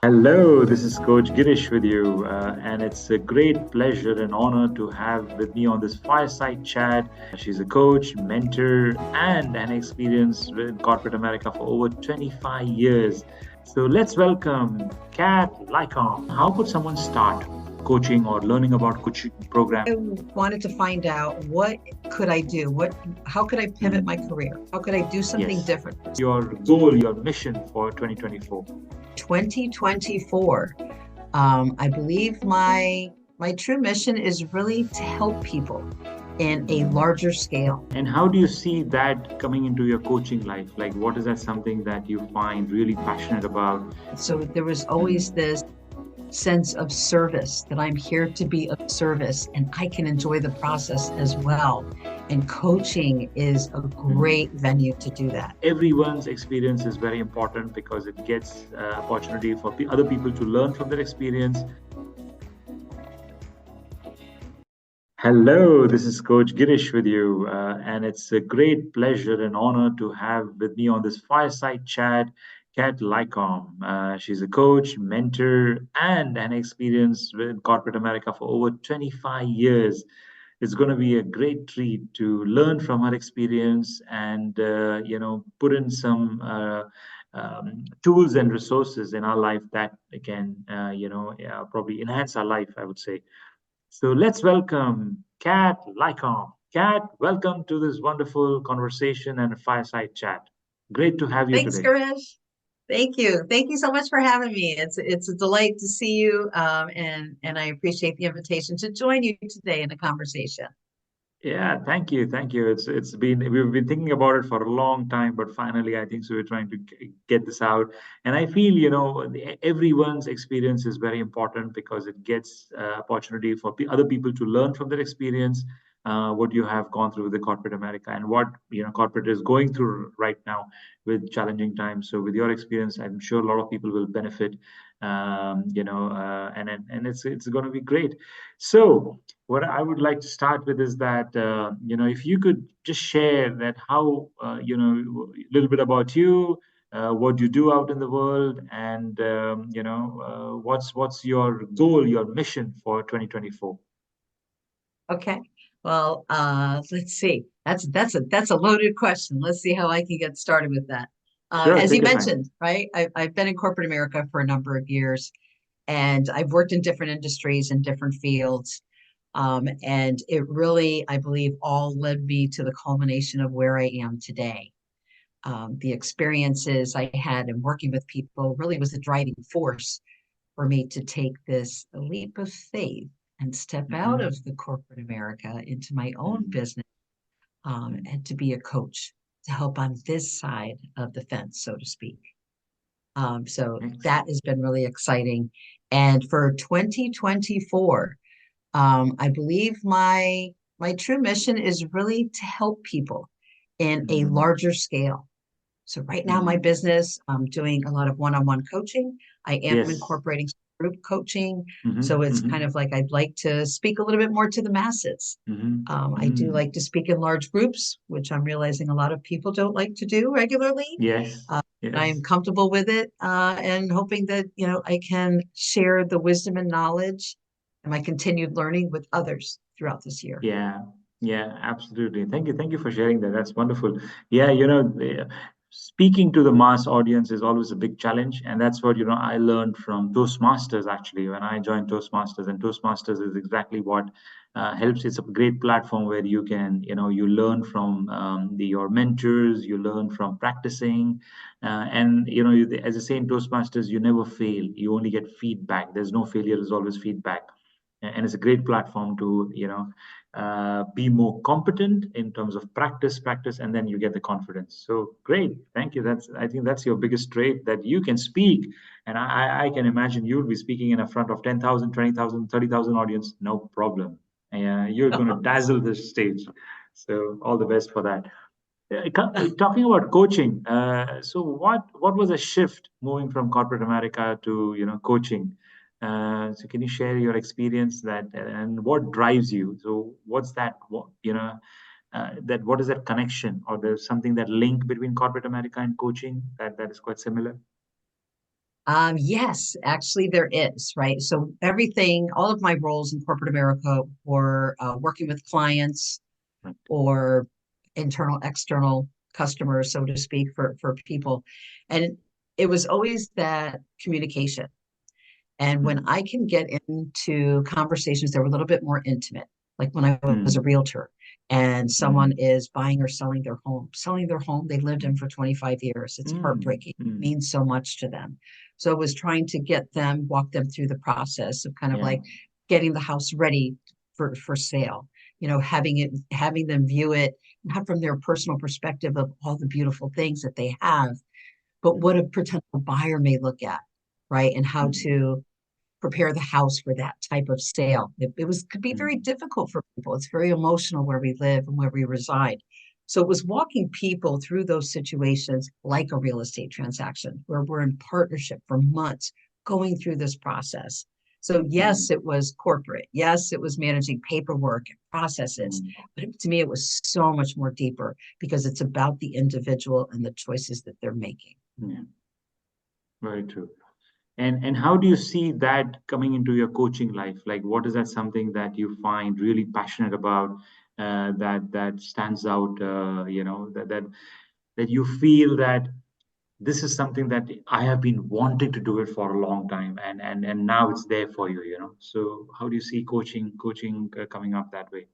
Hello, this is Coach Girish with you, and it's a great pleasure and honor to have with me on this fireside chat. She's a coach, mentor, and an experience in corporate America for over 25 years. So let's welcome Cat Laiacone. How could someone start coaching or learning about coaching program? I wanted to find out what could I do? How could I pivot my career? How could I do something Yes, different? your goal, your mission for 2024. 2024. I believe my true mission is really to help people in a larger scale. And how do you see that coming into your coaching life? Like, what is that something that you find really passionate about? So there was always this sense of service that I'm here to be of service and I can enjoy the process as well. And coaching is a great venue to do that. Everyone's experience is very important because it gets opportunity for other people to learn from their experience. Hello, this is Coach Girish with you, and it's a great pleasure and honor to have with me on this fireside chat Cat Laiacone. She's a coach, mentor, and an experience with corporate America for over 25 years. It's going to be a great treat to learn from her experience and put in some tools and resources in our life that can probably enhance our life, I would say. So let's welcome Cat Laiacone. Cat, welcome to this wonderful conversation and fireside chat. Great to have you Thanks, today. Garish. Thank you. Thank you so much for having me. It's a delight to see you, and I appreciate the invitation to join you today in the conversation. Yeah, thank you, thank you. It's been we've been thinking about it for a long time, but finally, I think so. We're trying to get this out, and I feel everyone's experience is very important because it gets opportunity for other people to learn from their experience, what you have gone through with the corporate America and what corporate is going through right now with challenging times. So with your experience, I'm sure a lot of people will benefit, and it's going to be great. So what I would like to start with is that if you could just share that how a little bit about you, what you do out in the world, and what's your goal, your mission for 2024. Okay. Well, let's see. That's a loaded question. Let's see how I can get started with that. Sure, As take you your time. mentioned, right? I've been in corporate America for a number of years, and I've worked in different industries and different fields. And it really, I believe, all led me to the culmination of where I am today. The experiences I had in working with people really was the driving force for me to take this leap of faith and step out Hmm. of the corporate America into my own Hmm. business, and to be a coach to help on this side of the fence, so to speak. So that has been really exciting. And for 2024, I believe my true mission is really to help people in a Hmm. larger scale. So right now, my Hmm. business, I'm doing a lot of one-on-one coaching. I am Yes. incorporating group coaching. So Hmm. it's kind Hmm. of like I'd like to speak a little bit more to the masses. Hmm. I do Hmm. like to speak in large groups, which I'm realizing a lot of people don't like to do regularly. Yes. Uh, and I am Yes. comfortable with it, and hoping that, I can share the wisdom and knowledge and my continued learning with others throughout this year. Yeah, yeah, absolutely. Thank you. Thank you for sharing that. That's wonderful. Yeah, speaking to the mass audience is always a big challenge. And that's what, I learned from Toastmasters actually when I joined Toastmasters. And Toastmasters is exactly what helps. It's a great platform where you can, you learn from your mentors, you learn from practicing. And, as I say in Toastmasters, you never fail. You only get feedback. There's no failure, there's always feedback. And it's a great platform to be more competent in terms of practice, and then you get the confidence. So great, thank you. I think that's your biggest trait, that you can speak, and I can imagine you'll be speaking in a front of 10,000, 20,000, 30,000 audience, no problem. You're going to dazzle the stage. So all the best for that. Talking about coaching, so what was a shift moving from corporate America to coaching? So can you share your experience that and what drives you? So what's that? that what is that connection, or there's something that link between corporate America and coaching that is quite similar? Yes, actually there is, right? So everything, all of my roles in corporate America were working with clients Right. or internal, external customers, so to speak, for people. And it was always that communication. And when Mm, I can get into conversations that were a little bit more intimate, like when I was a mm, realtor and someone mm, is buying or selling their home they lived in mm, for 25 years, it's mm, heartbreaking. It mm. means so much to them. So it was trying to get them, walk them through the process of kind of Yeah. like getting the house ready for sale, having them view it not from their personal perspective of all the beautiful things that they have, but what Mm, a potential buyer may look at, right? And how mm, to prepare the house for that type of sale. It could be very mm, difficult for people. It's very emotional where we live and where we reside. So it was walking people through those situations like a real estate transaction where we're in partnership for months going through this process. So mm, yes, it was corporate. Yes, it was managing paperwork and processes. mm. But to me, it was so much more deeper because it's about the individual and the choices that they're making. Yeah, very true. And how do you see that coming into your coaching life? Like, what is that something that you find really passionate about, that stands out? That you feel that this is something that I have been wanting to do it for a long time, and now it's there for you. So how do you see coaching coming up that way?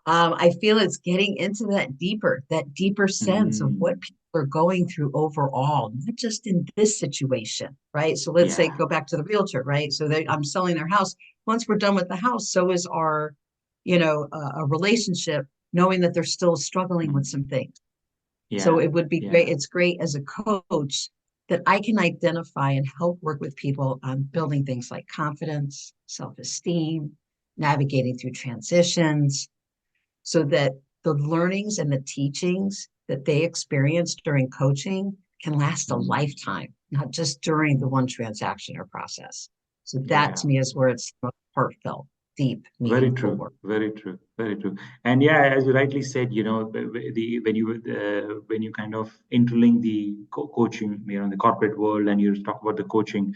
I feel it's getting into that deeper sense of what Mm, people are going through overall, not just in this situation, right? So let's say yeah. go back to the realtor, right? So I'm selling their house. Once we're done with the house, so is our, a relationship, knowing that they're still struggling with Mm, some things. So yeah. it would be great. Yeah. It's great as a coach that I can identify and help work with people on building things like confidence, self-esteem, navigating through transitions so that the learnings and the teachings that they experience during coaching can last a Mm, lifetime, not just during the one transaction or process. So that yeah. to me is where it's heartfelt, deep, Very meaningful true, work. very true, very true. And yeah, as you rightly said, when you kind of interlink the coaching, in the corporate world, and you talk about the coaching,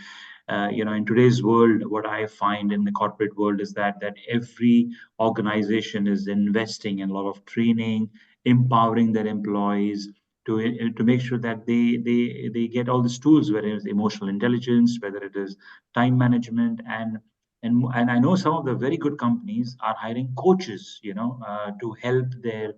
in today's world, what I find in the corporate world is that every organization is investing in a lot of training, empowering their employees to make sure that they get all these tools, whether it's emotional intelligence, whether it is time management, and I know some of the very good companies are hiring coaches, to help their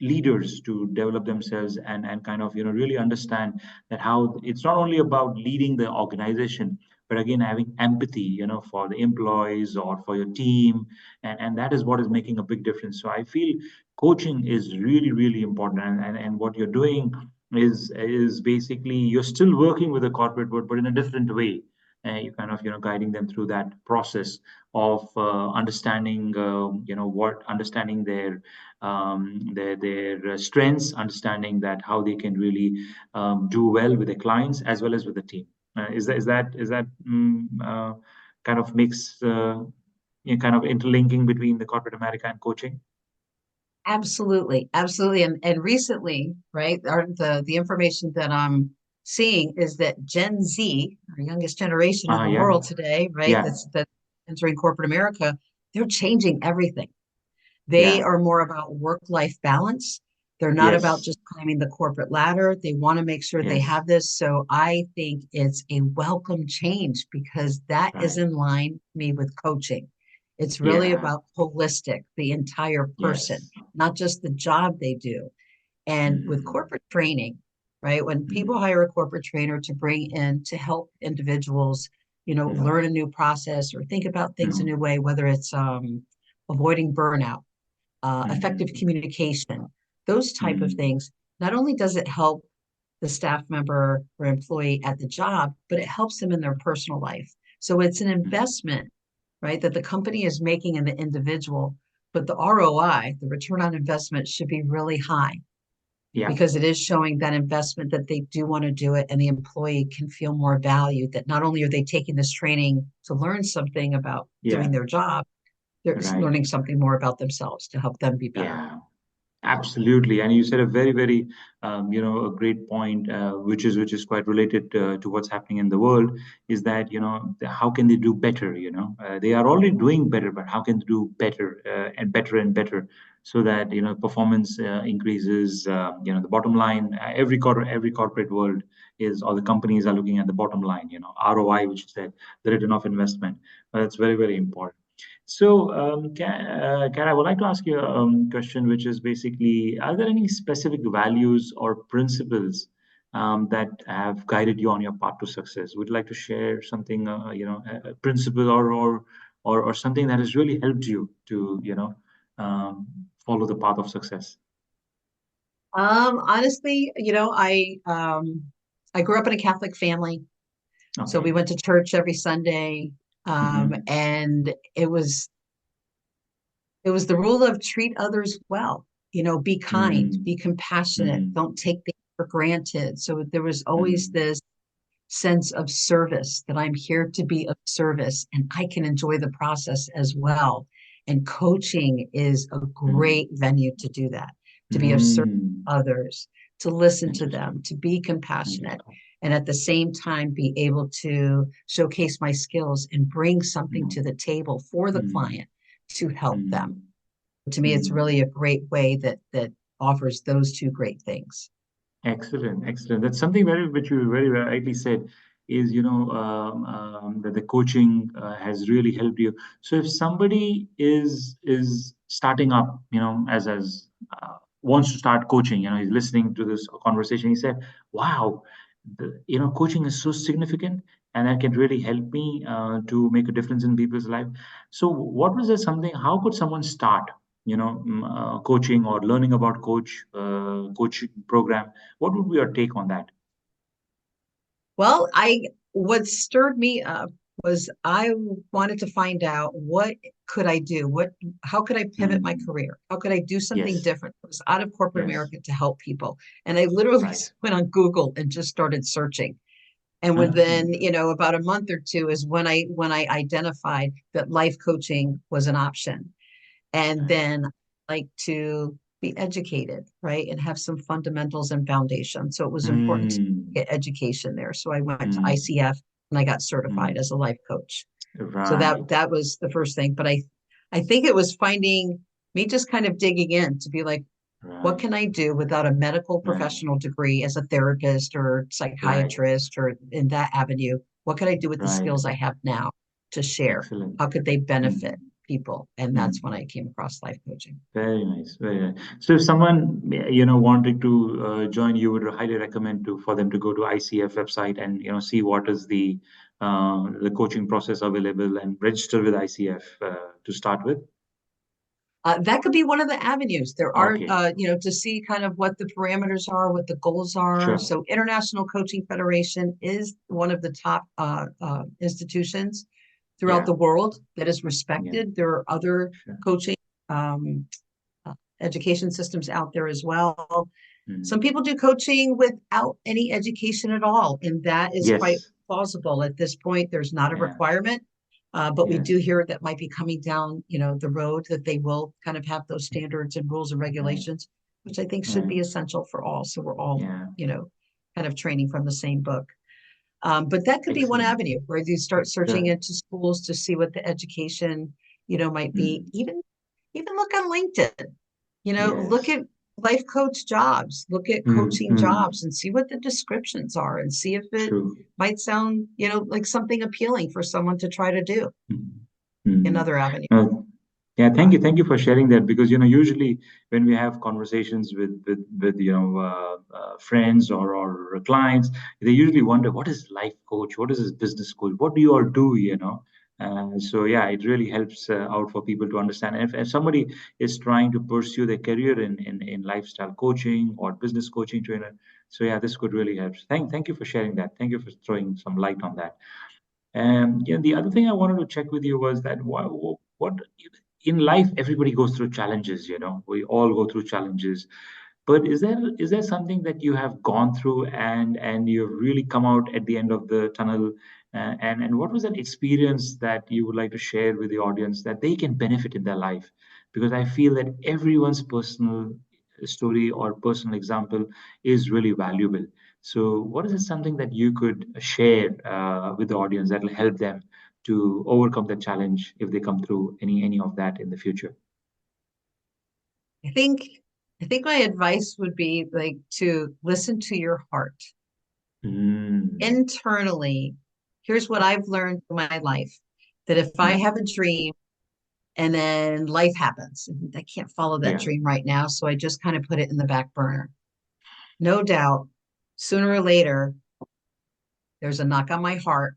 leaders to develop themselves and kind of really understand that how it's not only about leading the organization, but again having empathy, for the employees or for your team, and that is what is making a big difference. So I feel coaching is really really important, and what you're doing is basically you're still working with the corporate world, but in a different way. You kind of guiding them through that process of understanding what understanding their strengths, understanding that how they can really do well with the clients as well as with the team. Is that kind of makes kind of interlinking between the corporate America and coaching? Absolutely, absolutely. And recently, right, the information that I'm seeing is that Gen Z, our youngest generation in the Yeah, world today, right, yeah, that's entering corporate America, they're changing everything. They yeah, are more about work-life balance. They're not about yes, just climbing the corporate ladder. They want to make sure they yes, have this. So I think it's a welcome change because that is right, in line with me with coaching. It's really yeah, about holistic, the entire person, yes, not just the job they do. And with mm, corporate training, right? When people mm, hire a corporate trainer to bring in to help individuals, mm, learn a new process or think about things a mm, new way, whether it's avoiding burnout, effective mm, communication, those type of mm, things. Not only does it help the staff member or employee at the job, but it helps them in their personal life. So it's an mm, investment, right, that the company is making in the individual, but the ROI, the return on investment, should be really high yeah, because it is showing that investment that they do want to do it and the employee can feel more valued that not only are they taking this training to learn something about yeah, doing their job, they're right. learning something more about themselves to help them be better. Yeah. Absolutely, and you said a very, a great point, which is quite related to what's happening in the world, is that how can they do better? They are already doing better, but how can they do better and better, so that performance increases. The bottom line. Every corporate world is, or the companies are looking at the bottom line. ROI, which is that the return of investment. That's very important. So, Kat, I would like to ask you a question, which is basically, are there any specific values or principles that have guided you on your path to success? Would you like to share something, a principle or something that has really helped you to, follow the path of success? Honestly, I grew up in a Catholic family, so we Okay. went to church every Sunday, Mm-hmm. and it was the rule of treat others well, be kind, be compassionate, Mm-hmm. don't take things for granted. So there was always Mm-hmm. this sense of service, that I'm here to be of service and I can enjoy the process as well. And coaching is a great venue to do that, to be of service Mm-hmm. to others, to listen to Interesting. them, to be compassionate, Interesting. and at the same time be able to showcase my skills and bring something Mm-hmm. to the table for the client to help them. Mm-hmm. To me, it's Mm-hmm. really a great way that offers those two great things. Excellent, excellent. That's something which you very rightly said is, that the coaching has really helped you. So if somebody is starting up, as wants to start coaching, he's listening to this conversation, he said, "Wow, coaching is so significant, and that can really help me to make a difference in people's life." So what was there something? How could someone start? Coaching or learning about coaching program. What would be your take on that? Well, what stirred me up was I wanted to find out what could I do? How could I pivot my Mm. career? How could I do something Yes, different? I was out of corporate yes, America to help people. And I literally right. went on Google and just started searching. And within, Mm. about a month or two is when I identified that life coaching was an option. And Right. then like to be educated, right? And have some fundamentals and foundation. So it was important to Mm. get education there. So I went to Mm. ICF and I got certified Mm. as a life coach. So that Right, that was the first thing. But I think it was finding me just kind of digging in to be like, what right, can I do without a medical right, professional degree as a therapist or right, psychiatrist or in that avenue? What can I do with the right. skills I have now to share? Excellent. How could they Mm. benefit people? And Mm. that's when I came across life coaching. Very nice, very nice. So if someone, wanted to join, you would highly recommend for them to go to ICF website and, see what is the coaching process available and register with ICF to start with. That could be one of the avenues. There are, Okay, to see kind of what the parameters are, what the goals are. sure. So, International Coaching Federation is one of the top institutions throughout Yeah, the world that is yeah, respected. There are other sure. coaching um, uh, education systems out there as well. Some Mm. people do coaching without any education at all, and that is quite Yes, plausible at this point. There's not a yeah, requirement, but we do yes, hear that might be coming down, the road that they will kind of have those standards and rules and right, regulations, which I think should right, be essential for all. So we're all, yeah, kind of training from the same book. But that could be one excellent. avenue where you start searching Sure. into schools to see what the education, might be. Mm. Even look on LinkedIn, look Yes. at life coach jobs, look at Mm. coaching Mm. jobs and see what the descriptions are and see if it True. might sound, like something appealing for someone to try to do. Mm. Mm. Another avenue. Uh, yeah, thank you for sharing that because usually when we have conversations with friends or clients, they usually wonder what is life coach, what is this business coach, what do you all do. So yeah, it really helps out for people to understand. And if somebody is trying to pursue their career in lifestyle coaching or business coaching trainer, so yeah, this could really help. Thank you for sharing that. Thank you for throwing some light on that. And the other thing I wanted to check with you was that what in life everybody goes through challenges. We all go through challenges. But is there something that you have gone through and you've really come out at the end of the tunnel? And what was that experience that you would like to share with the audience that they can benefit in their life? Because I feel that everyone's personal story or personal example is really valuable. So, what is it something that you could share with the audience that will help them to overcome the challenge if they come through any of that in the future? I think I think my advice would be like to listen to your heart. Mm, Internally, here's what I've learned in my life, that if I mm, have a dream and then life happens, and I can't follow that yeah. dream right now, so I just kind of put it in the back burner. No doubt, sooner or later, there's a knock on my heart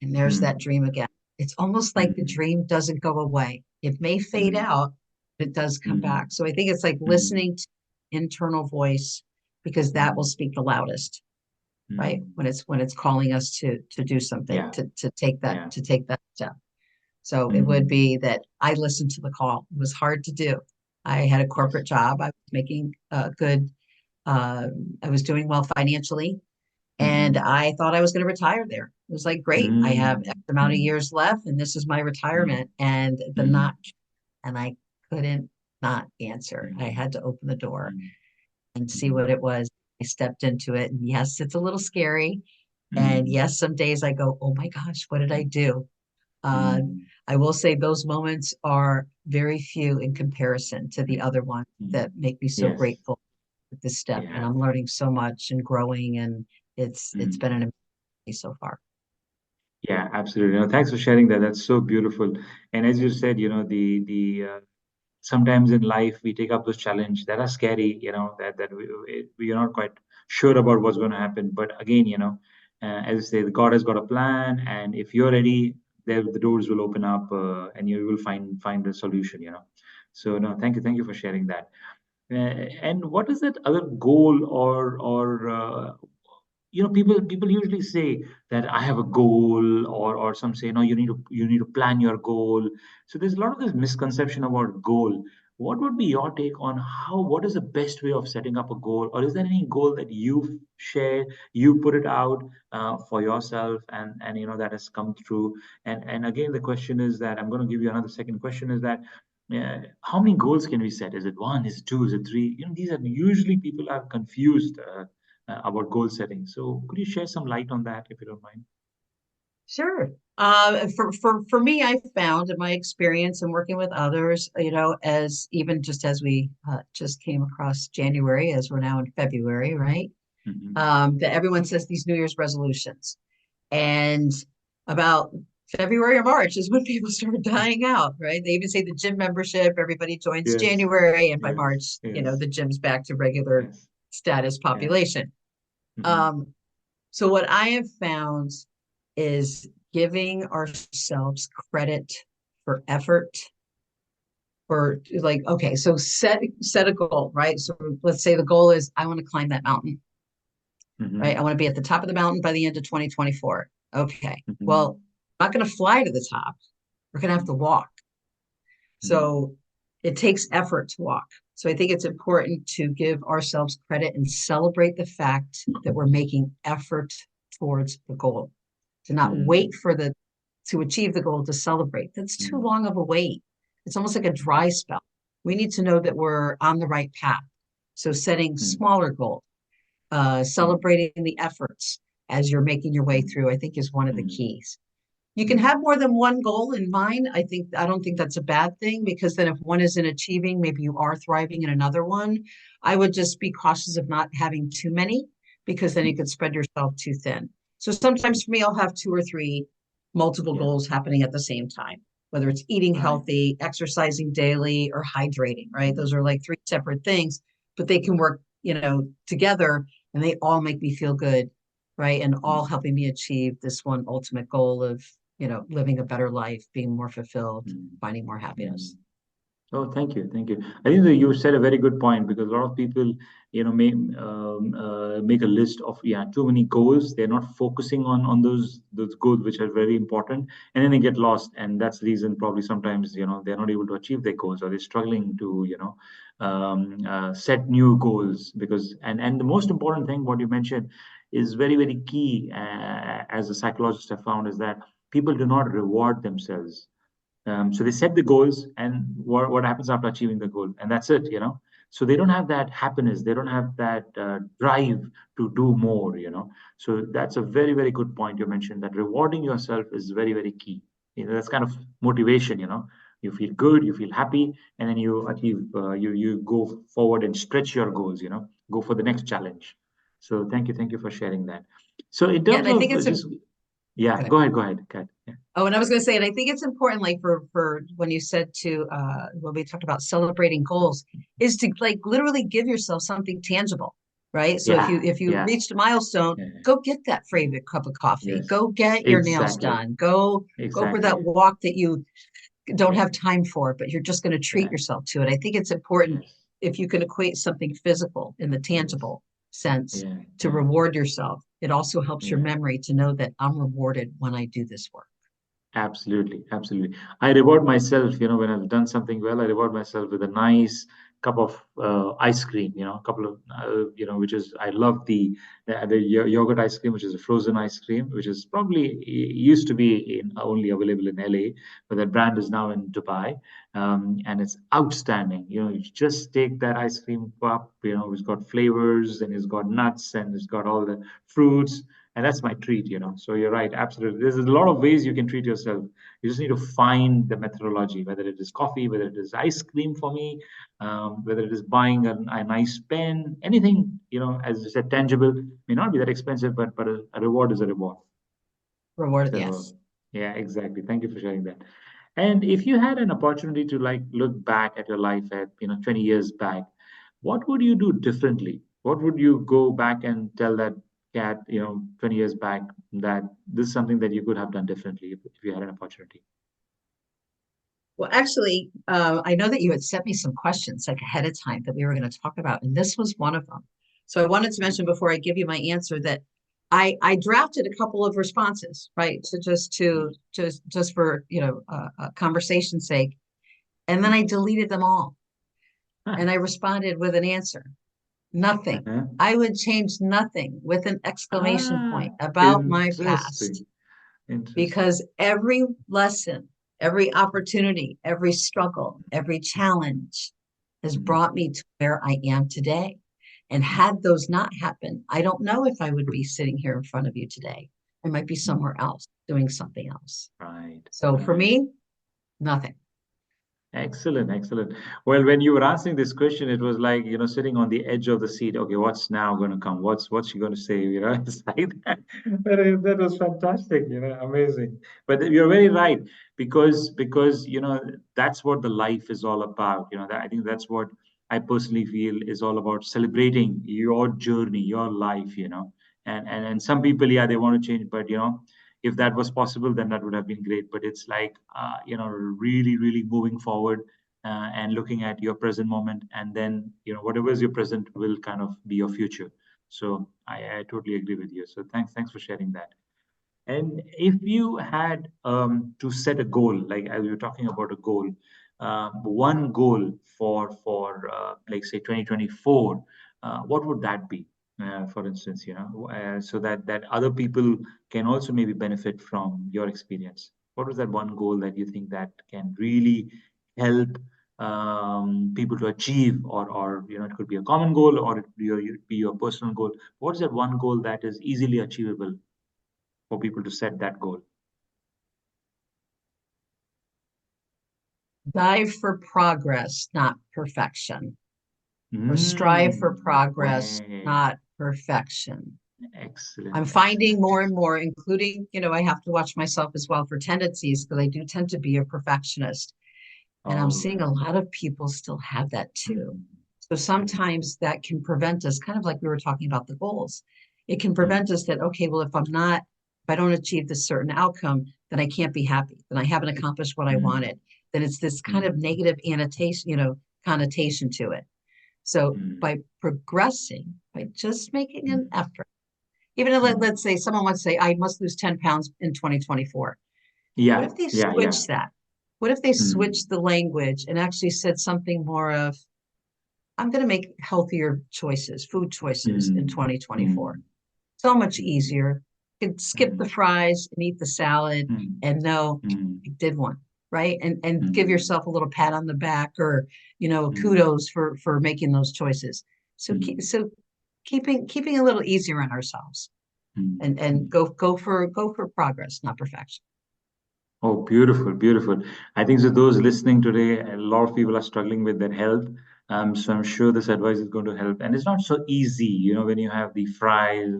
and there's that Mm, dream again. It's almost like the mm, dream doesn't go away. It may fade mm, out, but it does come back. mm, So I think it's like mm, listening to internal voice, because that will mm, speak the loudest, right? mm. When it's calling us to do something, Yeah, yeah. to take that step. So it would Mm, be that I listened to the call. It was hard to do. I had a corporate yes. job. I was making a good, uh, I was doing well financially, and Mm-hmm. I thought I was going to retire there. It was like, great, I have X Mm, amount of mm, years left, and this is my mm, retirement. And the mm, knock, and I couldn't not answer. I mm, had to open the door mm, and see mm, what it was. I stepped into it, and yes, it's a little scary. And mm, yes, some days I go, oh my gosh, what did I do? Uh, mm, I will say those moments are very few in comparison to the mm, other ones mm. that make me so Yes. grateful with this step. And Yeah. I'm learning so much and growing, and it's been Mm. an amazing so far. Yeah, absolutely. No, thanks for sharing that. That's so beautiful. And as you said, the sometimes in life we take up those challenges that are scary, that we are not quite sure about what's going to happen. But again, as you say, God has got a plan, and if you're ready, there the doors will open up, and you will find the solution. So no, thank you for sharing that. And what is that other goal or people usually say that I have a goal, or some say no, you need to plan your goal. So there's a lot of this misconception about goal. What would be your take on what is the best way of setting up a goal, or is there any goal that you share, you put it out for yourself, and that has come through? And again, the question is that I'm going to give you another second question is that how many goals can we set? Is it one? Is it two? Is it three? These are usually people are confused about goal setting. So could you share some light on that if you don't mind? Sure. For me, I found in my experience and working with others, as even just as we just came across January, as we're now in February, right? Hmm. That everyone says these New Year's resolutions. And about February or March is when people start dying out, right? They even say the gym membership, everybody joins Yes, January, and by yes, March, yes, the gym's back to regular yes, status yeah. population. Hmm. Um, so what I have found is giving ourselves credit for effort, for like, okay, so set a goal, right? So let's say the goal is I want to climb that mountain, right? I Hmm. want to be at the top of the mountain by the end of 2024. Okay. Hmm. Well, I'm not going to fly to the top. We're going to have to walk. Hmm. So it takes effort to walk. So I think it's important to give ourselves credit and celebrate the fact that we're making effort towards the goal. To not wait Hmm. for the to achieve the goal to celebrate. That's too Hmm. long of a wait. It's almost like a dry spell. We need to know that we're on the right path. So setting Hmm. smaller goals, Hmm. celebrating the efforts as you're making your way Hmm. through, I think is one of the Hmm. keys. You can Hmm. have more than one goal in mind. I don't think that's a bad thing, because then if one isn't achieving, maybe you are thriving in another one. I would just be cautious of not having too many, because then you could spread yourself too thin. So sometimes for me, I'll have two or three multiple Yeah. goals happening at the same time, whether it's eating Right. healthy, exercising daily, or hydrating, right? Hmm. Those are like three separate things, but they can work, together, and they all make me feel good, right? And all Hmm. helping me achieve this one ultimate goal of, living a better life, being more fulfilled, Hmm. finding more Hmm. happiness. Oh, thank you, thank you. I think that you said a very good point because a lot of people, may make a list of too many goals. They're not focusing on those goals which are very important, and then they get lost. And that's the reason probably sometimes they're not able to achieve their goals, or they're struggling to set new goals because and the most important thing what you mentioned is very key as a psychologist have found is that people do not reward themselves. So they set the goals, and what happens after achieving the goal, and that's it. So they don't have that happiness, they don't have that drive to do more, so that's a very, very good point you mentioned, that rewarding yourself is very, very key. That's kind of motivation. You feel good, you feel happy, and then you achieve, you go forward and stretch your goals, go for the next challenge. So thank you for sharing that. So in Yeah, terms and I think of it's a just, yeah, okay. go ahead, Kat. Yeah. Oh, and I was going to say, and I think it's important, like for when you said to when we talked about celebrating goals, is to like literally give yourself something tangible, right? So Yeah, if you yeah, reached a milestone, yeah, go get that yeah. favorite cup of coffee, Yes, go get your nails exactly, done, go for exactly. that walk that you don't Yeah, have time for, but you're just going to treat yeah, yourself to it. I think it's important yes, if you can equate something physical in the yes, tangible sense yeah, to yeah, reward yourself. It also helps your yeah. memory to know that I'm rewarded when I do this work. Absolutely, absolutely. I reward myself, when I've done something well. I reward myself with a nice cup of ice cream, a couple of, which is, I love the yogurt ice cream, which is a frozen ice cream, which is probably used to be only available in LA, but that brand is now in Dubai, and it's outstanding. You just take that ice cream cup, it's got flavors and it's got nuts and it's got all the fruits, and that's my treat. So you're right, absolutely, there's a lot of ways you can treat yourself. You just need to find the methodology, whether it is coffee, whether it is ice cream for me, whether it is buying a nice pen, anything, as you said, tangible, may not be that expensive, but a reward is a reward. Reward, So yes. yeah, exactly, thank you for sharing that. And if you had an opportunity to like look back at your life at 20 years back, what would you do differently? What would you go back and tell that cat, 20 years back, that this is something that you could have done differently if you had an opportunity? Well, actually, I know that you had sent me some questions like ahead of time that we were going to talk about, and this was one of them. So I wanted to mention before I give you my answer that I drafted a couple of responses, right? So just for conversation's sake, and then I deleted them all, Huh. and I responded with an answer. Nothing. Uh-huh. I would change nothing with an exclamation Ah, point about my past interesting. Interesting. because every lesson, every opportunity, every struggle, every challenge has Mm, brought me to where I am today. And mm, had those not happened, I don't know if I would be sitting here in front of you today. I might be mm. somewhere else doing something else. Right, So for right. me, nothing. Excellent, excellent. Well, when you were answering this question, it was like, sitting on the edge of the seat. Okay, what's now going to come? What's she going to say? It's like that. That was fantastic, amazing. But you're very right, because that's what the life is all about. I think that's what I personally feel is all about, celebrating your journey, your life, and some people, yeah, they want to change, but if that was possible, then that would have been great. But it's like, really, really moving forward, and looking at your present moment, and then, whatever is your present will kind of be your future. So I totally agree with you. So thanks for sharing that. And if you had to set a goal, like as you were talking about a goal, one goal for like say 2024, what would that be? For instance, so that other people can also maybe benefit from your experience. What was that one goal that you think that can really help people to achieve, or it could be a common goal, or it could be your personal goal. What is that one goal that is easily achievable for people to set that goal? Strive for progress, not perfection, or strive for progress, Okay. not perfection. I'm Excellent, finding excellent. more and more, including, I have to watch myself as well for tendencies because I do tend to be a perfectionist. And I'm All seeing a right. lot of people still have that too. Mm, So mm, sometimes that can prevent us, kind of like we were talking about the goals. It can prevent mm, us that, okay, well, if I don't achieve this certain outcome, then I can't be happy. Then I haven't accomplished what I mm, wanted. Then it's this kind of mm, negative annotation, connotation to it. So mm, by progressing, by just making mm, an effort, even if mm. let's say someone wants to say, I must lose 10 pounds in 2024. What Yeah, if they yeah, yeah. switch that? What if they Mm, switched the language and actually said something more of, I'm going to make healthier choices, food choices in mm, 2024? mm, So much mm, easier. You could skip the mm, fries and eat the salad mm, and know mm, I did one. right? And give mm, yourself a little pat on the back, or mm, kudos for making those choices. So mm, keeping a little easier on ourselves, mm, and mm. go for progress, not perfection. Oh, beautiful, beautiful. I think so. Those listening today, a lot of people are struggling with their health. So I'm sure this advice is going to help. And it's not so easy, when you have the fries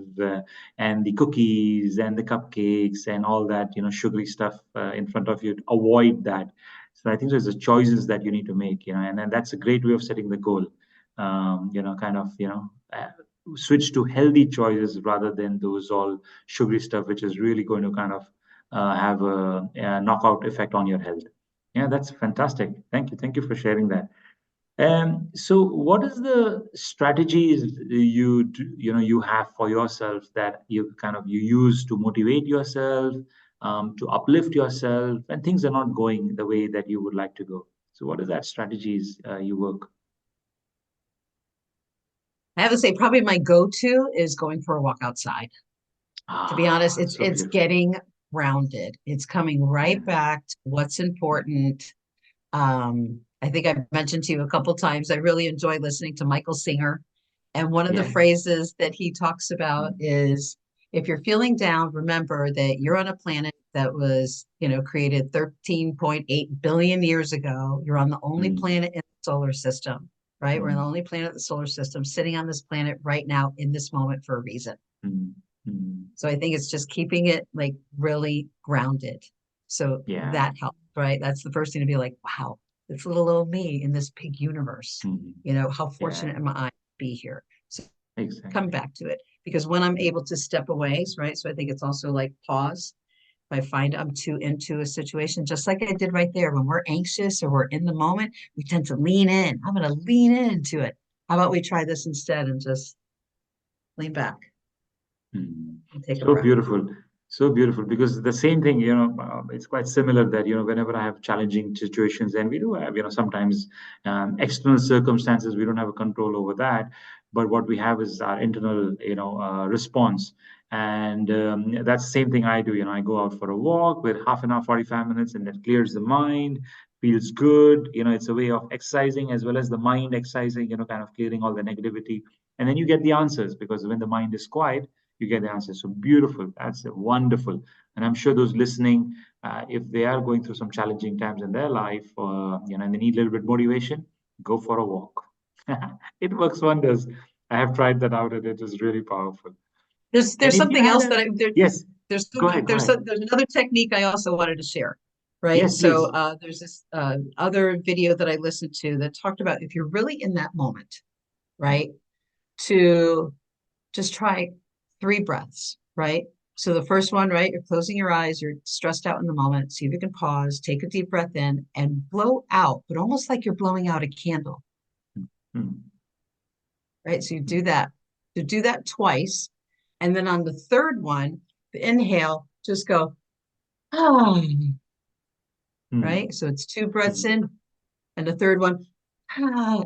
and the cookies and the cupcakes and all that, sugary stuff in front of you. Avoid that. So I think there's the choices that you need to make, and then that's a great way of setting the goal. Kind of, switch to healthy choices rather than those all sugary stuff, which is really going to kind of have a knockout effect on your health. Yeah, that's fantastic. Thank you. Thank you for sharing that. So what is the strategies you have for yourself that you use to motivate yourself, to uplift yourself when things are not going the way that you would like to go? So what is that strategies you work? I have to say, probably my go-to is going for a walk outside. To be honest, Ah, so it's beautiful. getting grounded. It's coming Yeah. right back to what's important. I think I've mentioned to you a couple times, I really enjoy listening to Michael Singer. And one of the Yeah. phrases that he talks about Mm, is, if you're feeling down, remember that you're on a planet that was, created 13.8 billion years ago. You're on the only mm, planet in the solar system, right? We're on the mm, only planet in the solar system sitting on this planet right now in this moment for a reason. mm, mm. So I think it's just keeping it like really grounded. So Yeah. that helps, right? That's the first thing to be like, wow, it's little old me in this big universe. Mm, How yeah. fortunate am I to be here? So come Exactly. back to it, because when I'm Mm, able to step away, right? So I think it's also like pause. If I find I'm too into a situation, just like I did right there, when we're anxious or we're in the moment, we tend to lean in. I'm going to lean into it. How about we try this instead and just lean back mm. and take a So breath? beautiful. So beautiful because the same thing, it's quite similar that, whenever I have challenging situations, and we do have, sometimes external circumstances, we don't have a control over that. But what we have is our internal, response. And that's the same thing I do. I go out for a walk with half an hour, 45 minutes, and that clears the mind, feels good. It's a way of exercising as well as the mind exercising, kind of clearing all the negativity. And then you get the answers because when the mind is quiet, you get the answer. So beautiful. That's wonderful. And I'm sure those listening, if they are going through some challenging times in their life, and they need a little bit motivation, go for a walk. It works wonders. I have tried that out, and it is really powerful. There's And if you something had else a that yes, there's go ahead, go there's ahead. there's another technique I also wanted to share, right? Yes, So please. there's this other video that I listened to that talked about, if you're really in that moment, right, to just try 3 breaths, right? So the first one, right, you're closing your eyes, you're stressed out in the moment. See if you can pause, take a deep breath in, and blow out, but almost like you're blowing out a candle, Mm, right? So you do that. You do that twice, and then on the third one, the inhale, just go, ah, mm, right? So it's 2 breaths mm. in, and the third one, ah,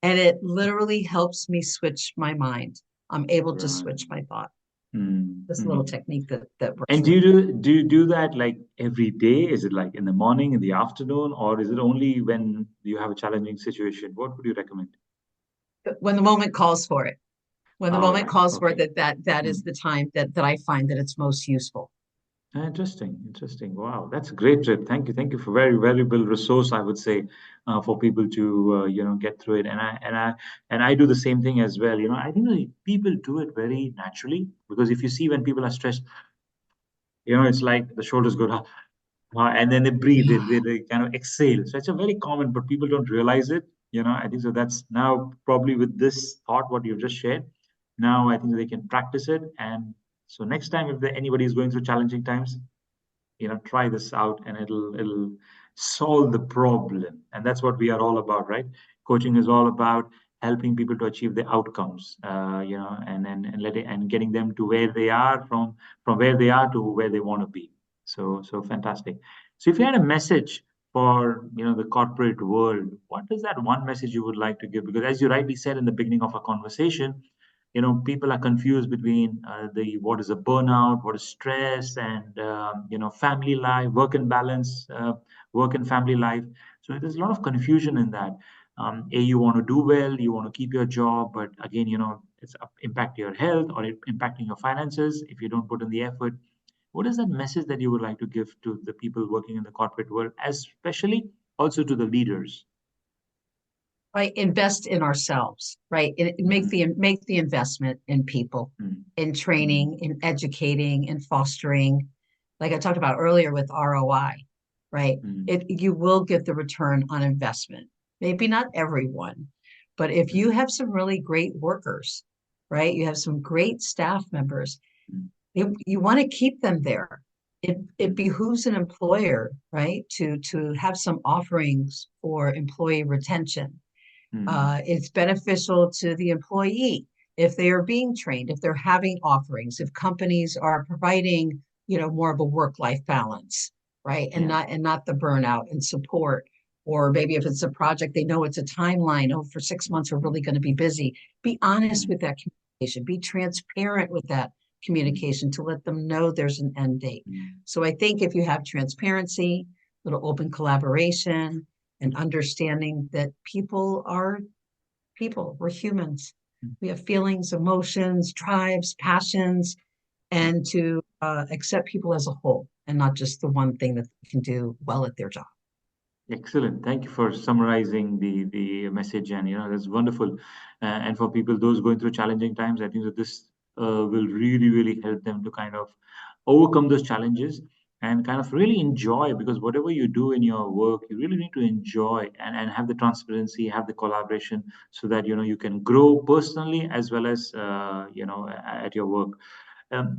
and it literally helps me switch my mind. I'm able to Right. switch my thought. Mm, This little mm. technique that And works do really you good. do that like every day? Is it like in the morning, in the afternoon, or is it only when you have a challenging situation? What would you recommend? When the moment calls for it, when the All moment right. calls for it, Okay. that is Hmm. the time that I find that it's most useful. Interesting. Interesting. Wow, that's a great tip. Thank you. Thank you for very valuable resource, I would say, for people to get through it. And I do the same thing as well. I think that people do it very naturally because if you see when people are stressed, it's like the shoulders go down. And then they breathe, they kind of exhale. So it's a very common, but people don't realize it. I think so. That's now probably with this thought, what you've just shared. Now I think they can practice it. And so next time, if anybody is going through challenging times, try this out and it'll solve the problem. And that's what we are all about, right? Coaching is all about helping people to achieve the outcomes, and getting them to where they are from where they are to where they want to be. So fantastic. So if you had a message for the corporate world, what is that one message you would like to give? Because as you rightly said in the beginning of our conversation, people are confused between the what is a burnout, what is stress, and family life, work and balance, work and family life. So there's a lot of confusion in that. You want to do well, you want to keep your job, but again, it's impacting your health or impacting your finances if you don't put in the effort. What is that message that you would like to give to the people working in the corporate world, especially also to the leaders? Right, invest in ourselves, right? And Mm, make the investment in people, mm, in mm, training, in educating, in fostering. Like I talked about earlier with ROI, right? mm, It you will get the return on investment. Maybe not everyone, but if you mm, have some really great workers, right? You have some great staff members, mm, you want to keep them there. It mm, behooves an employer, right, to have some offerings for employee retention. mm, It's beneficial to the employee if they are being trained, if they're having offerings, if companies are providing, more of a work-life balance, right? And yeah. not the burnout and support. Or maybe if it's a project, they know it's a timeline. Oh, for 6 months, we're really going to be busy. Be honest Mm, with that communication. Be transparent with that mm, communication to let them know there's an end date. mm, So I think if you have transparency, little open collaboration, and understanding that people are people. We're humans. mm, We have feelings, emotions, tribes, passions, mm. and to accept people as a whole and not just the one thing that they can do well at their job. Excellent. Thank you for summarizing the message, and that's wonderful. And for people those going through challenging times, I think that this will really help them to kind of overcome those challenges and kind of really enjoy, because whatever you do in your work, you really need to enjoy and have the transparency, have the collaboration, so that you can grow personally as well as at your work.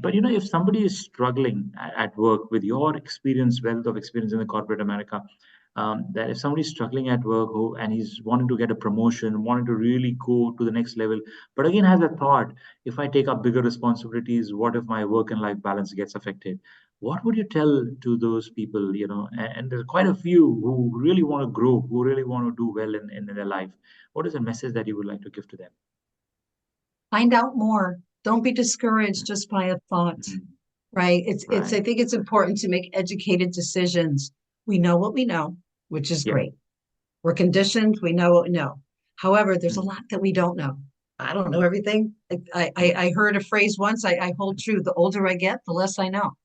But if somebody is struggling at work with your experience, wealth of experience in the corporate America, that if somebody's struggling at work and he's wanting to get a promotion, wanting to really go to the next level, but again has a thought, if I take up bigger responsibilities, what if my work and life balance gets affected? What would you tell to those people? And there's quite a few who really want to grow, who really want to do well in their life. What is a message that you would like to give to them? Find out more. Don't be discouraged just by a thought, Mhm. right? It's I Right. think it's important to make educated decisions. We know what we know, which is Yeah. great. We're conditioned, we know what we know. However, there's a Mm, lot that we don't know. I don't know everything. mm, I heard a phrase once, I hold true. The older I get, the less I know.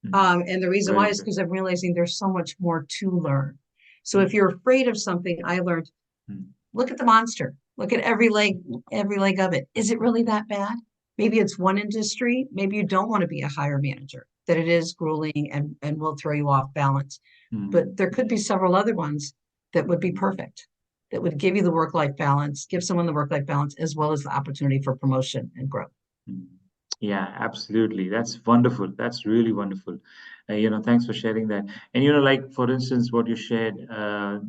mm. And the reason why Very is good. because I'm realizing there's so much more to learn. So if Mm, you're afraid of something, I learned, mm, look at the monster. Look at every leg of it. Is it really that bad? Maybe it's one industry. Maybe you don't want to be a hire manager, that it is grueling and will throw you off balance. But mm, there could be mm, several other ones that would be mm, perfect, that would give you the work-life balance, give someone the work-life balance, as well as the opportunity for promotion and growth. mm. Yeah, absolutely. That's wonderful. That's really wonderful. Thanks for sharing that. And like for instance, what you shared,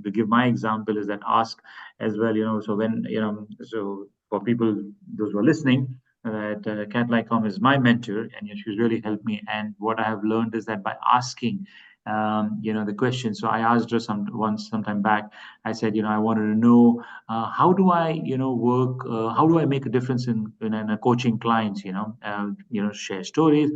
to give my example is that ask as well. So when so for people those who are listening, that Cat Laiacone is my mentor, and she's really helped me. And what I have learned is that by asking, the question. So I asked her some time back. I said, I wanted to know how do I work, how do I make a difference in a coaching clients, share stories.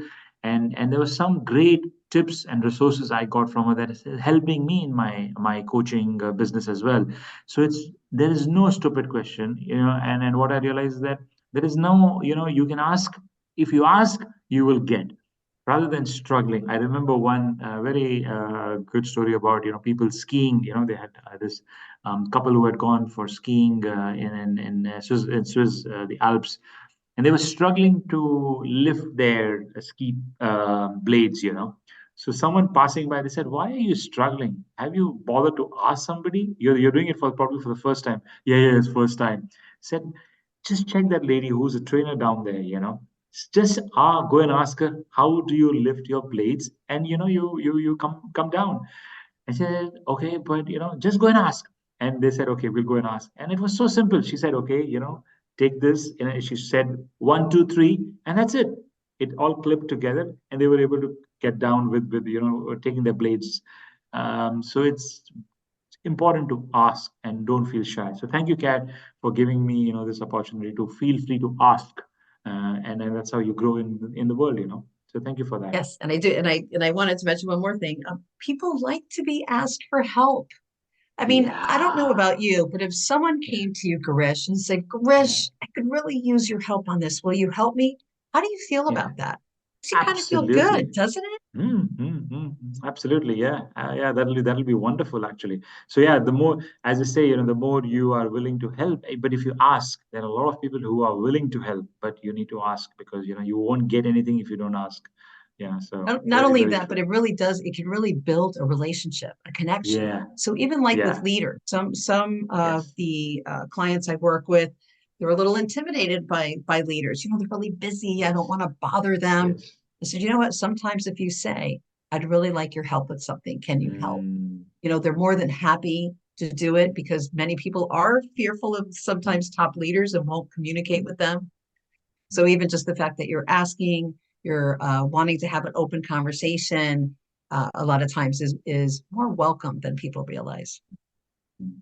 And there were some great tips and resources I got from her that is helping me in my coaching business as well. So there is no stupid question, and what I realized is that there is no, you can ask. If you ask, you will get, rather than struggling. I remember one very good story about people skiing. They had this couple who had gone for skiing in Swiss, the Alps, and they were struggling to lift their ski blades. So someone passing by, they said, "Why are you struggling? Have you bothered to ask somebody? You're doing it for probably for the first time." Yeah, yeah, it's first time. Said, just check that lady who's a trainer down there. Just go and ask her, how do you lift your blades, and you come down. I said, okay, but just go and ask. And they said, okay, we'll go and ask. And it was so simple. She said, okay, take this. She said 1, 2, 3, and that's it. It all clipped together, and they were able to get down with taking their blades. So important to ask and don't feel shy. So thank you, Kat, for giving me, this opportunity to feel free to ask, and that's how you grow in the world. So thank you for that. Yes, and I do, and I wanted to mention one more thing. People like to be asked for help. I mean, I don't know Yeah, about you, but if someone yeah, came to you, Garish, and said, yeah, Garish, I could really use your help on this. Will you help me? How do you feel yeah. about that? Makes you kind of feel Absolutely. good, doesn't it? Absolutely, yeah, yeah. That'll be wonderful, actually. So yeah, the more, as I say, the more you are willing to help. But if you ask, there are a lot of people who are willing to help, but you need to ask because you won't get anything if you don't ask. Yeah, so Not very only very that, true. but it can really build a relationship, a connection. Yeah, So even like with yeah, leaders, some of yes, the clients I work with, they're a little intimidated by leaders. They're really busy. I don't yes, want to bother them. yes. I said, you know what? Sometimes if you say, I'd really like your help with something, can you help? Mm, They're more than happy to do it because many people are fearful of sometimes top leaders and won't communicate with them. So even just the fact that you're asking, you're wanting to have an open conversation, a lot of times is more welcome than people realize.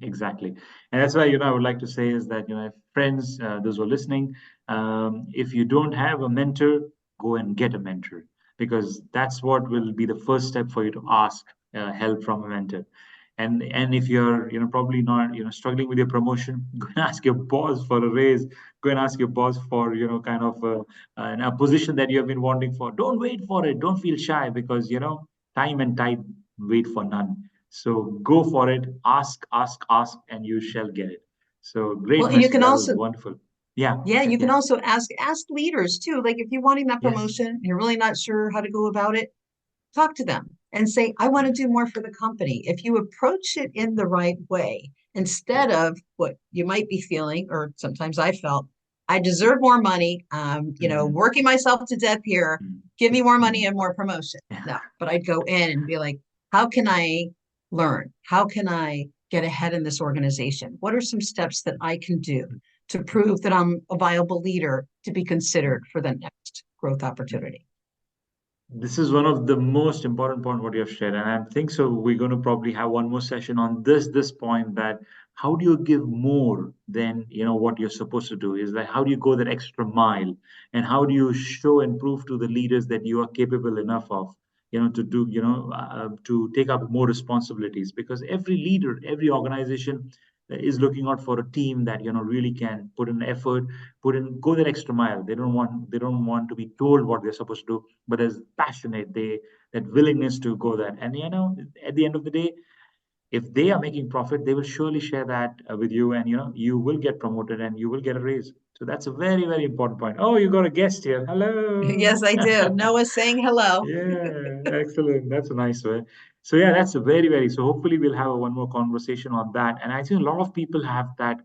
exactly. And that's why, I would like to say is that, friends, those who are listening, if you don't have a mentor, go and get a mentor because that's what will be the first step for you to ask help from a mentor. And if you're, probably not, struggling with your promotion, go and ask your boss for a raise. Go and ask your boss for, kind of a position that you have been wanting for. Don't wait for it. Don't feel shy because, time and tide wait for none. So go for it, ask, ask, ask, and you shall get it. So Well, great and you message. can That was also, wonderful. Yeah, yeah, yeah, you can yeah. also ask leaders too. Like if you're wanting that Yes. promotion, and you're really not sure how to go about it, talk to them and say, I want to Yes. do more for the company. If you approach it in the right way, instead Yeah. of what you might be feeling, or sometimes I felt, I deserve more money. Mm, Working myself to death here. mm, Give me more money mm. and more promotion. Yeah. No, but I'd go in and be like, how can I learn? How can I get ahead in this organization? What are some steps that I can do to prove that I'm a viable leader to be considered for the next growth opportunity? This is one of the most important point what you have shared, and I think so. We're going to probably have one more session on this point that how do you give more than what you're supposed to do? Is that how do you go that extra mile, and how do you show and prove to the leaders that you are capable enough of to do to take up more responsibilities because every leader, every organization is looking out for a team that really can put in effort, put in go that extra mile. They don't want to be told what they're supposed to do, but as passionate that willingness to go that. And at the end of the day, if they are making profit, they will surely share that with you, and you will get promoted and you will get a raise. So that's a very very important point. Oh, you got a guest here. Hello. Yes, I do. Noah saying hello. Yeah, excellent. That's a nice way. So yeah, that's a very, very. So hopefully we'll have one more conversation on that. And I think a lot of people have that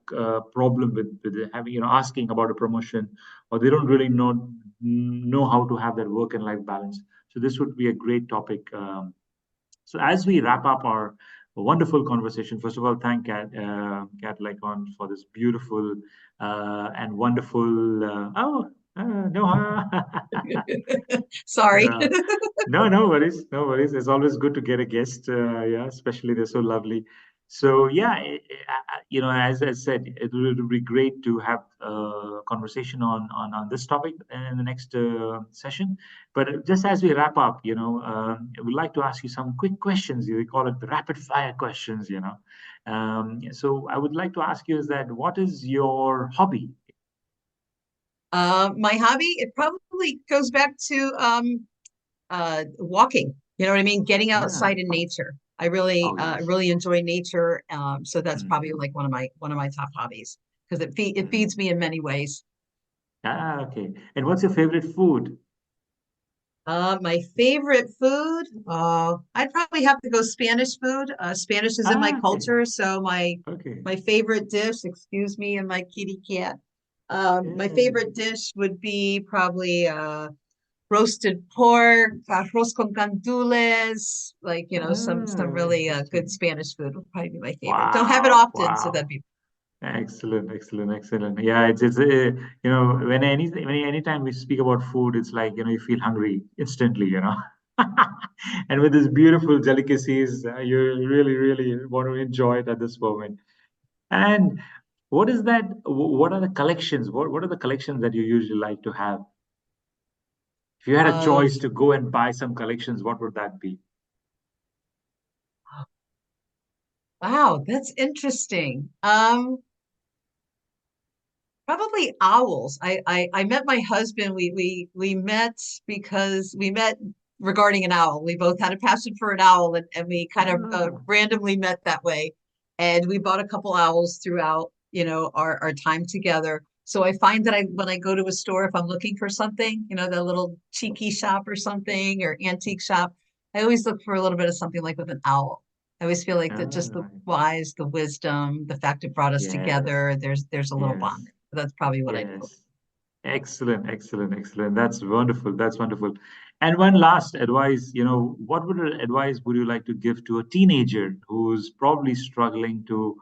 problem with having, asking about a promotion, or they don't really know how to have that work and life balance. So this would be a great topic. So as we wrap up our wonderful conversation, first of all, thank Cat Laiacone for this beautiful and wonderful. No. Sorry. Yeah. No, no worries, no worries. It's always good to get a guest. Yeah, especially they're so lovely. So yeah, as I said, it would be great to have a conversation on this topic in the next session. But just as we wrap up, I would like to ask you some quick questions. We call it the rapid fire questions. So I would like to ask you is that what is your hobby? My hobby, it probably goes back to walking. You know what I mean? Getting Yeah. outside in nature. Oh I yes. really enjoy nature. So that's probably Mhm. like one of my top hobbies because it feeds Mhm. me in many ways. Okay. And what's your favorite food? My favorite food, I'd probably have to go Spanish food. Spanish is in my Okay. culture, so my Okay. my favorite dish, excuse me, and my kitty cat. My Yeah. favorite dish would be probably roasted pork, arroz con gandules, like some really good Interesting. Spanish food would probably be my favorite. Don't have it Wow. often, so that'd Wow. be Excellent. Excellent. Excellent. Yeah. When anytime we speak about food, it's like, you feel hungry instantly. And with these beautiful delicacies, you really, really want to enjoy it at this moment. And what is that? What are the collections? What are the collections that you usually like to have? If you had a Of choice to go and buy some collections, what would that be? wow, that's interesting. Probably owls. I met my husband. We met because we met regarding an owl. We both had a passion for an owl, and we kind of Ah, randomly met that way. And we bought a couple owls throughout, our time together. So I find that when I go to a store, if I'm looking for something, the little cheeky shop or something or antique shop, I always look for a little bit of something like with an owl. I always feel like that just the right. wise, the wisdom, the fact it brought us Yes, together, there's a little bond. yes, That's probably what I do. yes. Excellent, excellent, excellent. That's wonderful. That's wonderful. And one last advice, what advice would you like to give to a teenager who's probably struggling to,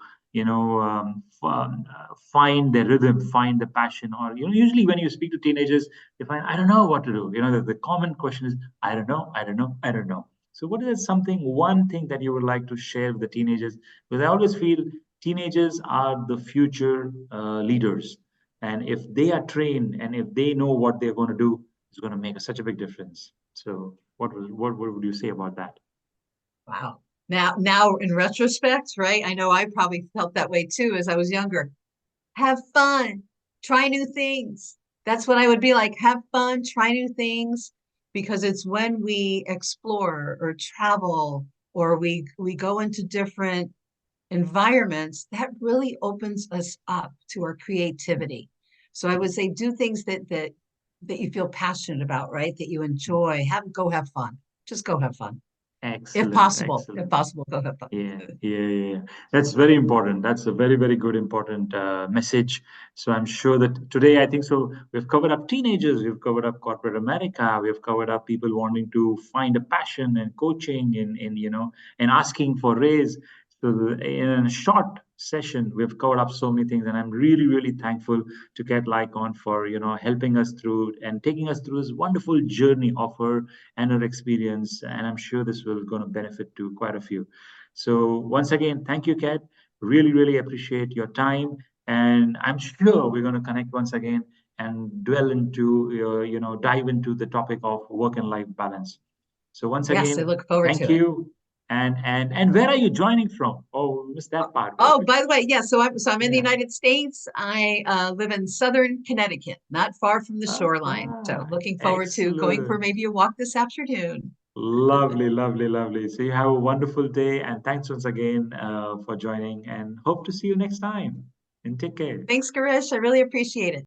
find their rhythm, find the passion, or, usually when you speak to teenagers, they find, I don't know what to do. The common question is, I don't know, I don't know, I don't know. So what is one thing that you would like to share with the teenagers? Because I always feel teenagers are the future leaders, and if they are trained and if they know what they're going to do, it's going to make such a big difference. So, what would you say about that? Wow. Now in retrospect, right? I know I probably felt that way too as I was younger. Have fun, try new things. That's what I would be like. Have fun, try new things, because it's when we explore or travel or we go into different environments that really opens us up to our creativity. So I would say do things that you feel passionate about, right? That you enjoy. Have fun. Just go have fun. If Excellent, possible. If excellent. possible, go have fun. Yeah, yeah, yeah, yeah. That's very important. That's a very, very good, important message. So I'm sure that today, I think so. We've covered up teenagers, we've covered up corporate America, we've covered up people wanting to find a passion and coaching and asking for raise. So in a short session, we've covered up so many things, and I'm really, really thankful to Cat Laiacone for helping us through and taking us through this wonderful journey of her and her experience. And I'm sure this will going to benefit to quite a few. So once again, thank you, Kat. Really, really appreciate your time. And I'm sure we're going to connect once again and dwell into, dive into the topic of work and life balance. So once Yes, I again, look forward thank to it. you. And where are you joining from? Oh, missed that part. Oh, by the way, yeah, so I'm in the Yeah. United States. I live in southern Connecticut, not far from the shoreline. So Ah, looking forward to going for excellent. maybe a walk this afternoon. Lovely, lovely, lovely. So you have a wonderful day, and thanks once again for joining, and hope to see you next time. And take care. Thanks, Garish. I really appreciate it.